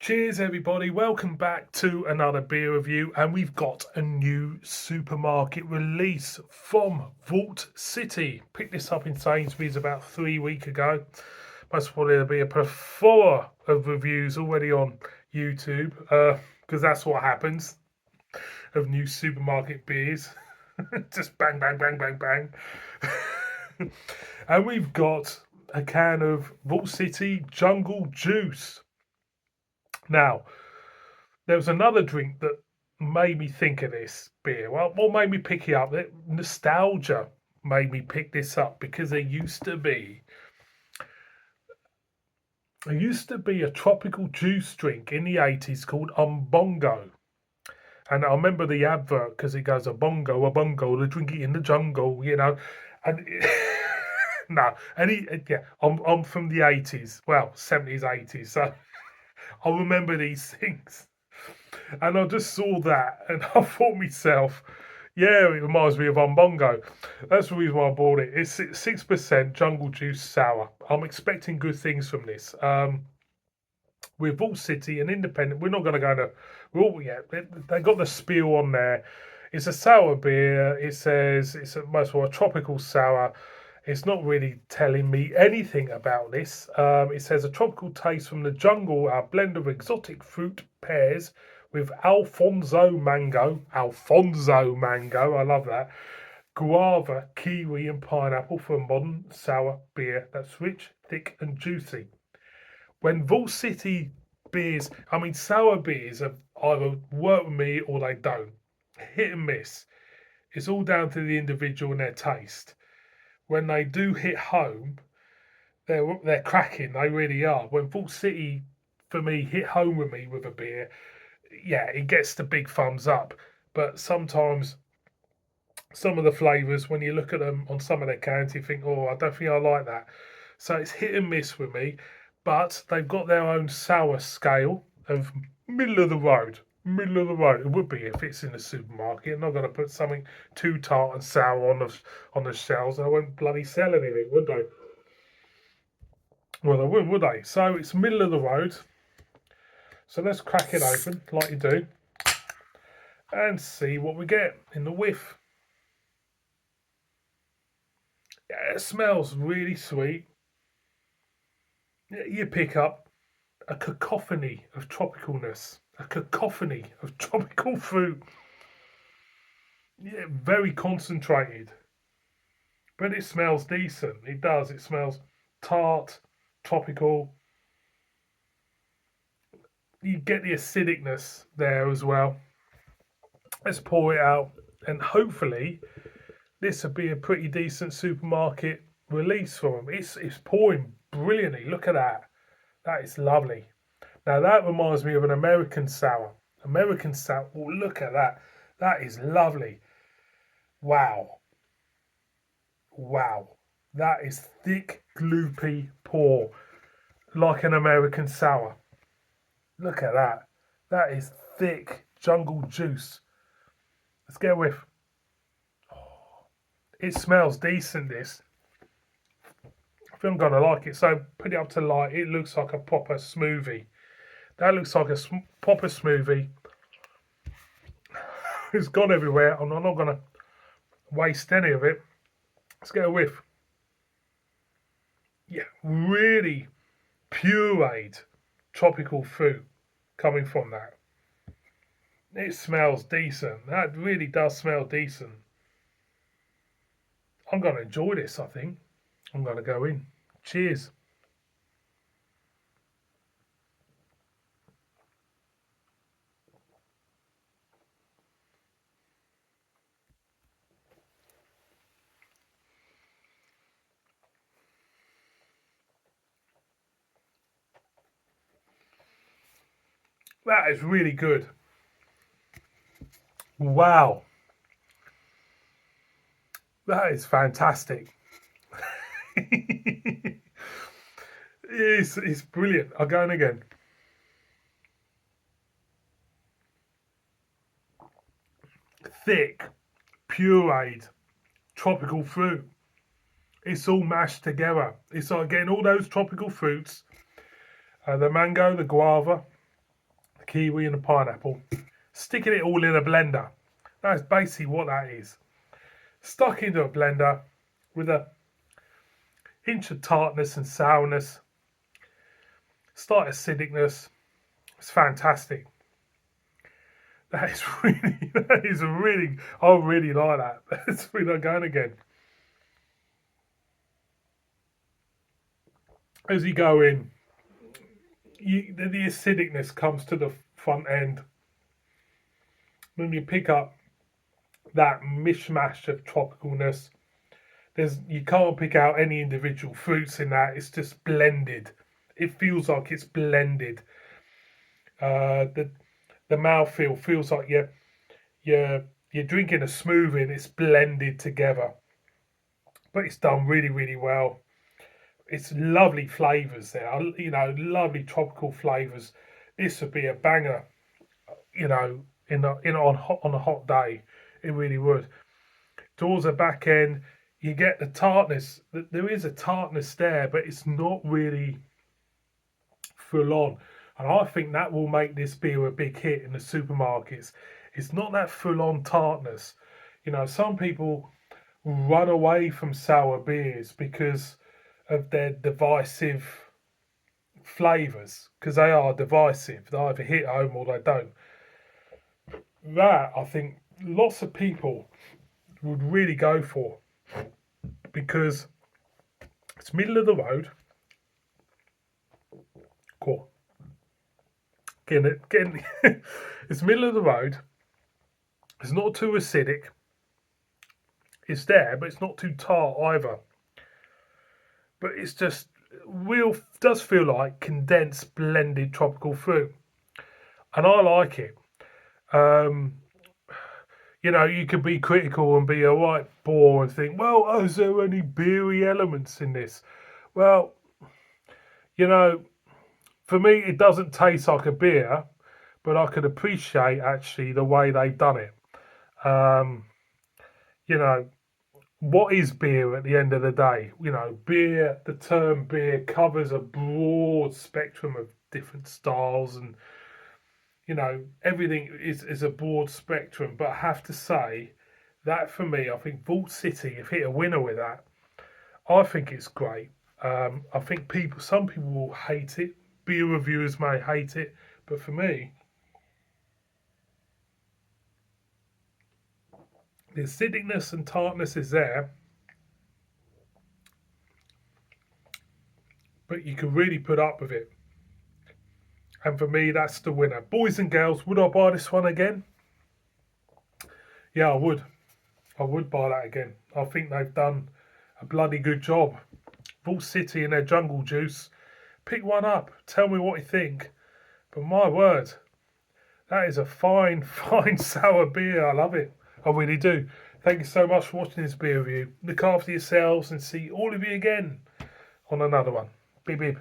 Cheers, everybody. Welcome back to another beer review. And we've got a new supermarket release from Vault City. Picked this up in Sainsbury's about 3 weeks ago. Most probably there'll be a plethora of reviews already on YouTube because that's what happens of new supermarket beers. Just bang, bang, bang, bang, bang. And we've got a can of Vault City Jungle Juice. Now, there was another drink that made me think of this beer. Well, what made me pick it up? Nostalgia made me pick this up because there used to be a tropical juice drink in the 80s called Umbongo. And I remember the advert because it goes a bongo, they drink it in the jungle, And no, yeah, I'm from the 80s, well, 70s, 80s, so I remember these things. And I just saw that and I thought myself, yeah, it reminds me of Umbongo. That's the reason why I bought it. It's 6% jungle juice sour. I'm expecting good things from this. We're Vault City and independent. We're not going to go to. They got the spiel on there. It's a sour beer. It says it's most of a tropical sour. It's not really telling me anything about this. It says a tropical taste from the jungle, a blend of exotic fruit pears with Alfonso mango. Alfonso mango, I love that. Guava, kiwi, and pineapple for a modern sour beer that's rich, thick, and juicy. When Vault City beers, I mean, sour beers have either work with me or they don't. Hit and miss. It's all down to the individual and their taste. When they do hit home, they're cracking. They really are. When Vault City, for me, hit home with me with a beer, yeah, it gets the big thumbs up. But sometimes some of the flavours, when you look at them on some of their cans, you think, oh, I don't think I like that. So it's hit and miss with me. But they've got their own sour scale of middle of the road. Middle of the road. It would be if it's in a supermarket. I'm not going to put something too tart and sour on the shelves. I won't bloody sell anything, would they? Well, they wouldn't, would they? So it's middle of the road. So let's crack it open like you do and see what we get in the whiff. Yeah, it smells really sweet. You pick up a cacophony of tropicalness, a cacophony of tropical fruit. Yeah, very concentrated, but it smells decent. It does. It smells tart, tropical. You get the acidicness there as well. Let's pour it out, and hopefully, this will be a pretty decent supermarket release for them. It's pouring brilliantly. Look at that. That is lovely. Now that reminds me of an American sour. American sour. Oh, look at that. That is lovely. Wow. Wow. That is thick, gloopy pour. Like an American sour. Look at that. That is thick jungle juice. Let's get a whiff. Oh, it smells decent, this. I think I'm going to like it. So put it up to light. It looks like a proper smoothie. That looks like a proper smoothie. It's gone everywhere. I'm not going to waste any of it. Let's get a whiff. Yeah, really pureed tropical fruit coming from that. It smells decent. That really does smell decent. I'm going to enjoy this, I think. I'm going to go in. Cheers. That is really good. Wow. That is fantastic. It's brilliant. I'll go in again. Thick, pureed, tropical fruit. It's all mashed together. It's like getting all those tropical fruits, the mango, the guava, kiwi and a pineapple, sticking it all in a blender. That's basically what that is. Stuck into a blender with a hint of tartness and sourness, slight acidicness. It's fantastic. That is really, I really like that. That's really going again. As you go in, the acidicness comes to the front end. When you pick up that mishmash of tropicalness, you can't pick out any individual fruits in that. It's just blended. It feels like it's blended. The mouthfeel feels like you're drinking a smoothie and it's blended together. But it's done really, really well. It's lovely flavours there, lovely tropical flavours. This would be a banger, on a hot day. It really would. Towards the back end, you get the tartness. There is a tartness there, but it's not really full on. And I think that will make this beer a big hit in the supermarkets. It's not that full on tartness. Some people run away from sour beers because of their divisive flavours, because they are divisive. They either hit home or they don't. That, I think, lots of people would really go for, because it's middle of the road. Cool. Getting it's middle of the road. It's not too acidic. It's there, but it's not too tart either. But it's just does feel like condensed blended tropical fruit, and I like it. You could be critical and be a right bore and think, well, is there any beery elements in this? Well, for me, it doesn't taste like a beer, but I could appreciate actually the way they've done it. What is beer at the end of the day? Beer, the term beer covers a broad spectrum of different styles, and everything is a broad spectrum. But I have to say that for me, I think Vault City have hit a winner with that. I think it's great. I think some people will hate it. Beer reviewers may hate it, but for me, the acidicness and tartness is there, but you can really put up with it. And for me, that's the winner. Boys and girls, would I buy this one again? Yeah, I would. I would buy that again. I think they've done a bloody good job. Vault City and their jungle juice. Pick one up. Tell me what you think. But my word, that is a fine, fine sour beer. I love it. I really do. Thank you so much for watching this beer review. Look after yourselves and see all of you again on another one. Beep beep.